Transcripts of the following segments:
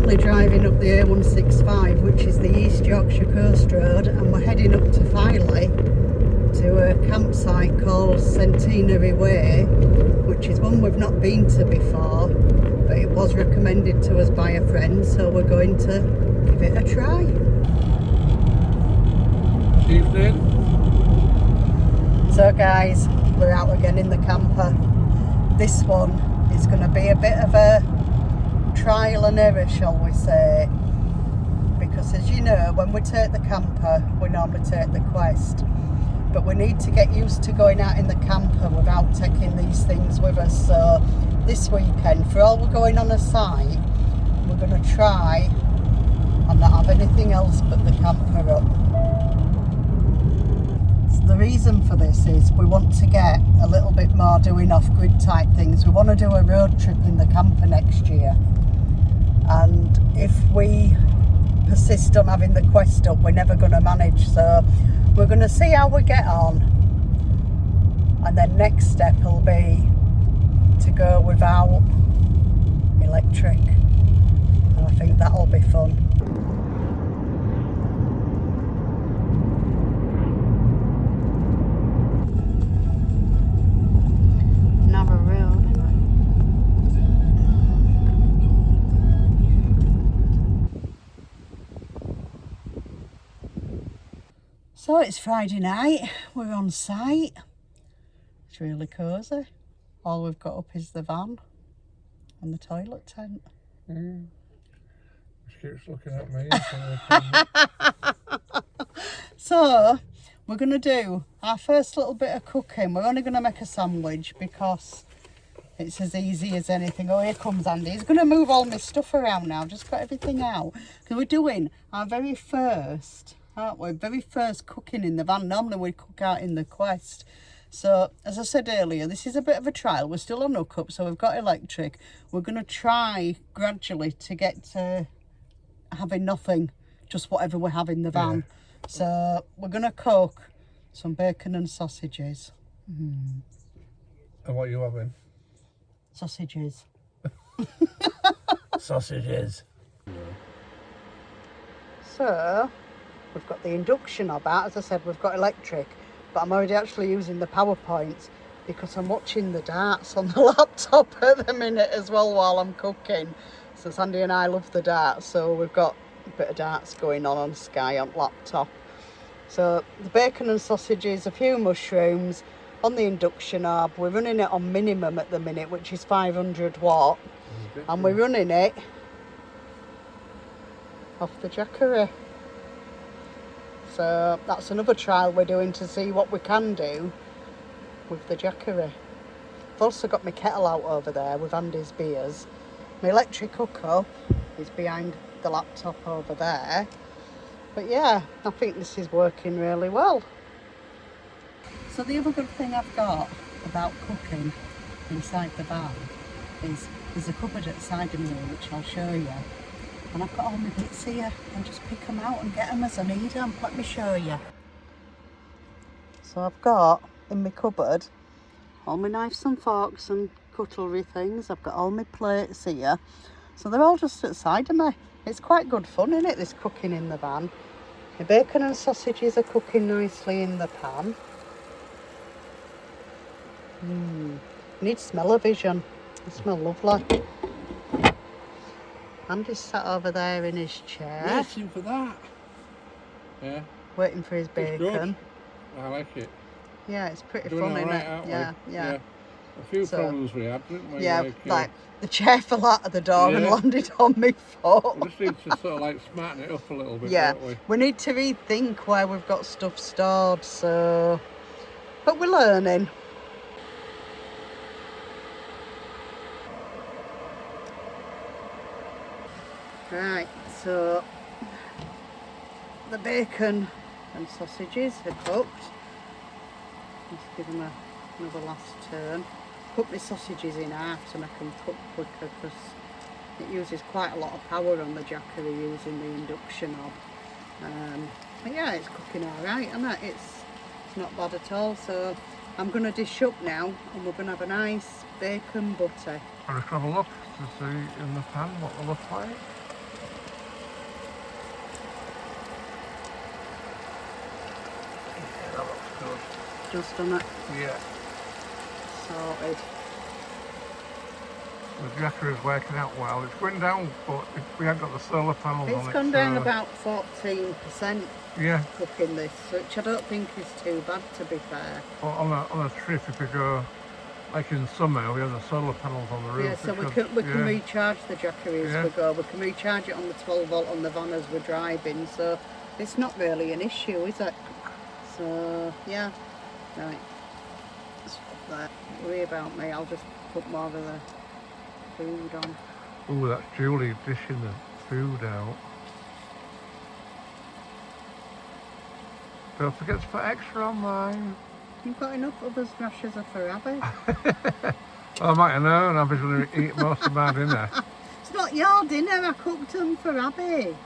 currently driving up the A165, which is the East Yorkshire Coast Road, and we're heading up to Filey to a campsite called Centenary Way, which is one we've not been to before, but it was recommended to us by a friend, so we're going to give it a try. Evening. So guys, we're out again in the camper. This one is going to be a bit of a trial and error, shall we say, because as you know, when we take the camper we normally take the Quest, but we need to get used to going out in the camper without taking these things with us. So this weekend, for all we're going on a site, we're going to try and not have anything else but the camper up. The reason for this is we want to get a little bit more doing off-grid type things. We want to do a road trip in the camper next year, and if we persist on having the Quest up, we're never going to manage. So we're going to see how we get on, and then next step will be to go without electric, and I think that'll be fun. So it's Friday night, we're on site. It's really cosy. All we've got up is the van and the toilet tent. She keeps looking at me. So we're going to do our first little bit of cooking. We're only going to make a sandwich because it's as easy as anything. Oh, here comes Andy. He's going to move all my stuff around now. Just got everything out. Because we're doing our very first, aren't we? Very first cooking in the van. Normally we cook out in the Quest. So, as I said earlier, this is a bit of a trial. We're still on hookup, so we've got electric. We're going to try gradually to get to having nothing, just whatever we have in the van. Yeah. So, we're going to cook some bacon and sausages. And what are you having? Sausages. Sausages. So, we've got the induction hob out. As I said, we've got electric, but I'm already actually using the PowerPoint because I'm watching the darts on the laptop at the minute as well while I'm cooking. So Sandy and I love the darts, so we've got a bit of darts going on Sky on laptop. So the bacon and sausages, a few mushrooms on the induction hob. We're running it on minimum at the minute, which is 500 watt, and we're running it off the Jackery. So that's another trial we're doing to see what we can do with the Jackery. I've also got my kettle out over there with Andy's beers. My electric hookup is behind the laptop over there. But yeah, I think this is working really well. So the other good thing I've got about cooking inside the van is there's a cupboard at the side of me which I'll show you. And I've got all my bits here, and just pick them out and get them as I need them. Let me show you. So I've got in my cupboard all my knives and forks and cutlery things. I've got all my plates here. So they're all just at the side of me. It's quite good fun, isn't it, this cooking in the van. My bacon and sausages are cooking nicely in the pan. Need smell-o-vision. They smell lovely. Andy's sat over there in his chair. Waiting for that. Yeah. Waiting for his bacon. I like it. Yeah, it's pretty Doing fun, isn't right, it? yeah. Yeah. A few problems we had, didn't we? Yeah, like the chair fell out of the door and landed on my foot. We just need to sort of like smarten it up a little bit, yeah, don't we? We need to rethink where we've got stuff stored, so... But we're learning. Right, so the bacon and sausages are cooked. Let's give them another last turn. Cut my sausages in half to make them cook quicker because it uses quite a lot of power on the Jackery using the induction hob. But yeah, it's cooking alright, isn't it? It's not bad at all. So I'm going to dish up now and we're going to have a nice bacon butty. I'll just have a look to see in the pan what they look like. just, doesn't it? Yeah. Sorted. The Jacker is working out well. It's going down, but we haven't got the solar panels on it. It's gone down about 14%. Yeah. Cooking this, which I don't think is too bad, to be fair. But on a trip, if we go, like in summer, we have the solar panels on the roof. Yeah, so we can recharge the Jackery as we go. We can recharge it on the 12 volt on the van as we're driving, so it's not really an issue, is it? So, yeah. Right. Stop there. Don't worry about me, I'll just put more of the food on. Oh, that's Julie dishing the food out. Don't forget to put extra on mine. You've got enough others rashers for Abby. Well, I might have known Abby's going to eat most of my dinner. It's not your dinner, I cooked them for Abby.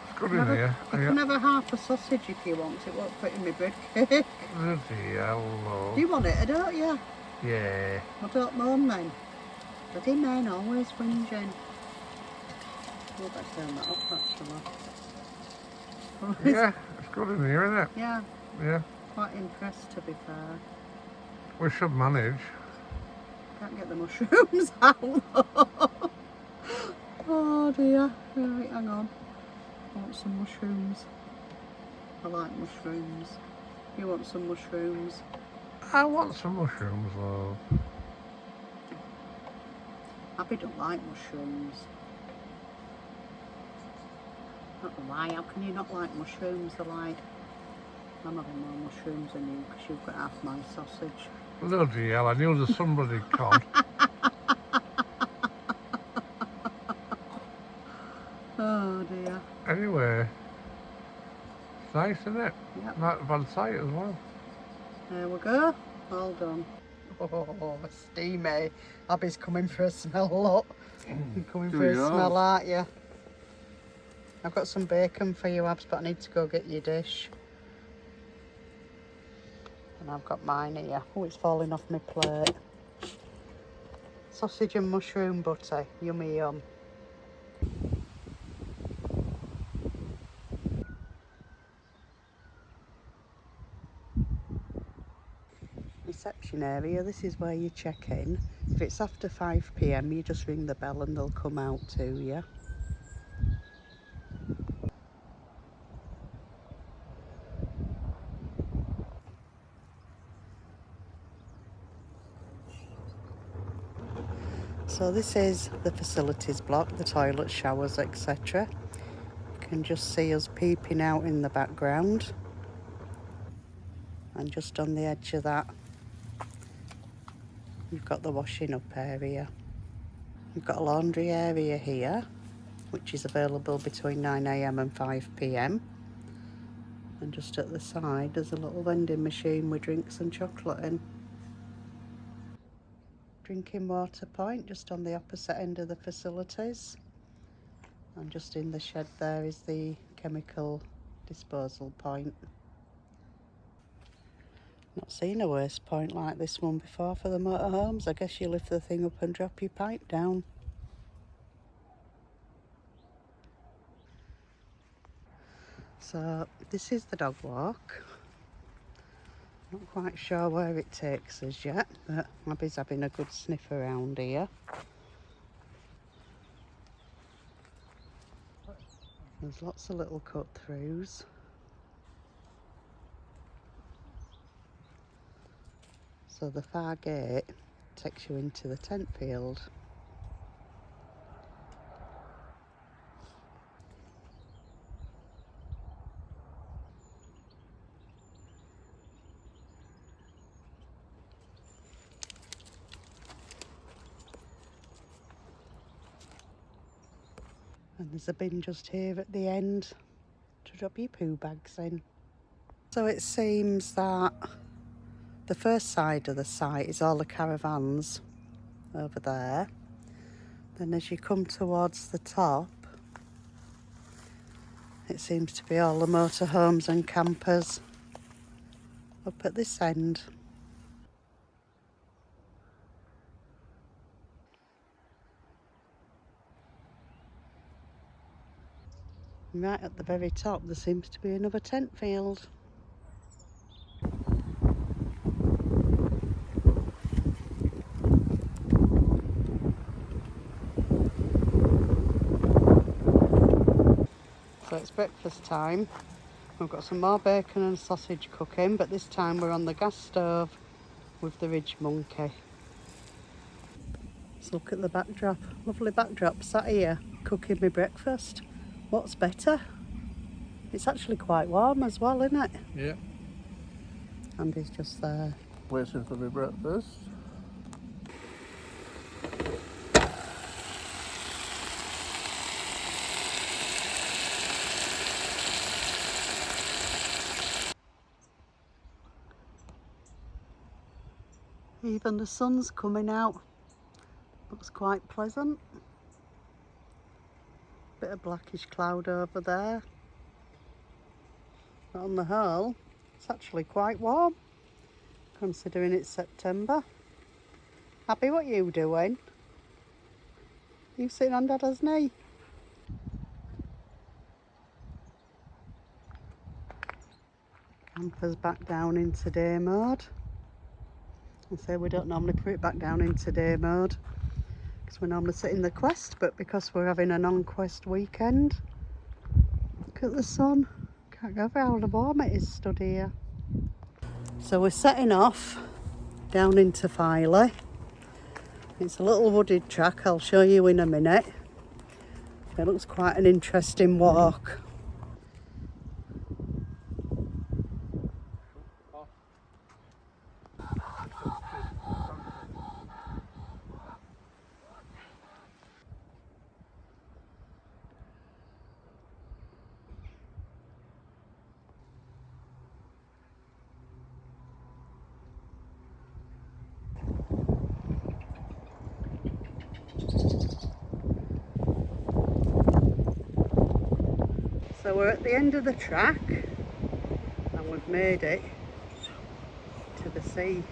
It's good in here. You can have a half a sausage if you want, it won't fit in my bread cake. Bloody hell, love. Do you want it, don't you? Yeah. I don't moan then. Bloody men always whinging. Oh, let's turn that off actually. Yeah, it's good in here, isn't it? Yeah. Yeah. Quite impressed, to be fair. We should manage. Can't get the mushrooms out though. Oh dear. Right, hang on. I want some mushrooms. I like mushrooms. You want some mushrooms? I want some mushrooms, love. Abby don't like mushrooms. I don't know why, how can you not like mushrooms? They're like, I'm having more mushrooms than you because you've got half my sausage. Bloody hell, I knew there's somebody con. Oh dear. Anyway, it's nice, isn't it? Yep. Not a bad sight as well. There we go, all done. Oh, steamy. Abby's coming for a smell, look. You're coming for a smell, aren't you? I've got some bacon for you, Abs, but I need to go get your dish. And I've got mine here. Oh, it's falling off my plate. Sausage and mushroom butter. Yummy yum. Reception area, this is where you check in. If it's after 5 PM, you just ring the bell and they'll come out to you. So this is the facilities block, the toilets, showers, etc. You can just see us peeping out in the background. And just on the edge of that, you've got the washing up area. You've got a laundry area here, which is available between 9 AM and 5 PM. And just at the side, there's a little vending machine with drinks and chocolate in. Drinking water point just on the opposite end of the facilities, and just in the shed there is the chemical disposal point. Not seen a waste point like this one before for the motorhomes. I guess you lift the thing up and drop your pipe down. So this is the dog walk. Not quite sure where it takes us yet, but Abby's having a good sniff around here. There's lots of little cut-throughs. So the far gate takes you into the tent field. And there's a bin just here at the end to drop your poo bags in. So it seems that the first side of the site is all the caravans over there. Then as you come towards the top, it seems to be all the motorhomes and campers up at this end. Right at the very top there seems to be another tent field. So it's breakfast time. We've got some more bacon and sausage cooking, but this time we're on the gas stove with the ridge monkey. Let's look at the backdrop. Lovely backdrop, sat here cooking my breakfast. What's better? It's actually quite warm as well, isn't it? Yeah. Andy's just there. Waiting for my breakfast. Even the sun's coming out. Looks quite pleasant. Bit of blackish cloud over there. But on the whole, it's actually quite warm, considering it's September. Happy, what you doing? You sitting on Dada's knee? Camper's back down into day mode. I say we don't normally put it back down into day mode because we normally sit in the quest, but because we're having a non-quest weekend, look at the sun. Can't go over how warm it is stood here. So we're setting off down into Filey. It's a little wooded track, I'll show you in a minute. It looks quite an interesting walk. So we're at the end of the track and we've made it to the sea.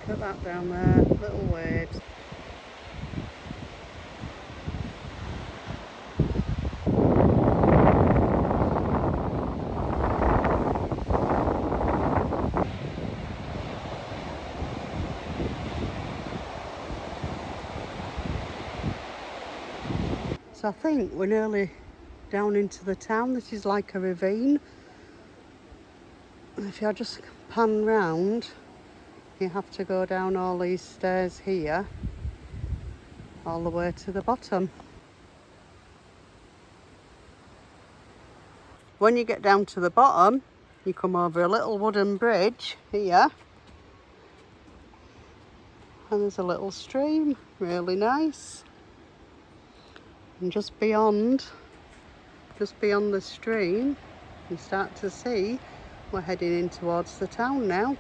Look at that down there, little waves. So I think we're nearly down into the town. This is like a ravine. And if you just pan round, you have to go down all these stairs here, all the way to the bottom. When you get down to the bottom, you come over a little wooden bridge here. And there's a little stream, really nice. And just beyond the stream, you start to see we're heading in towards the town now.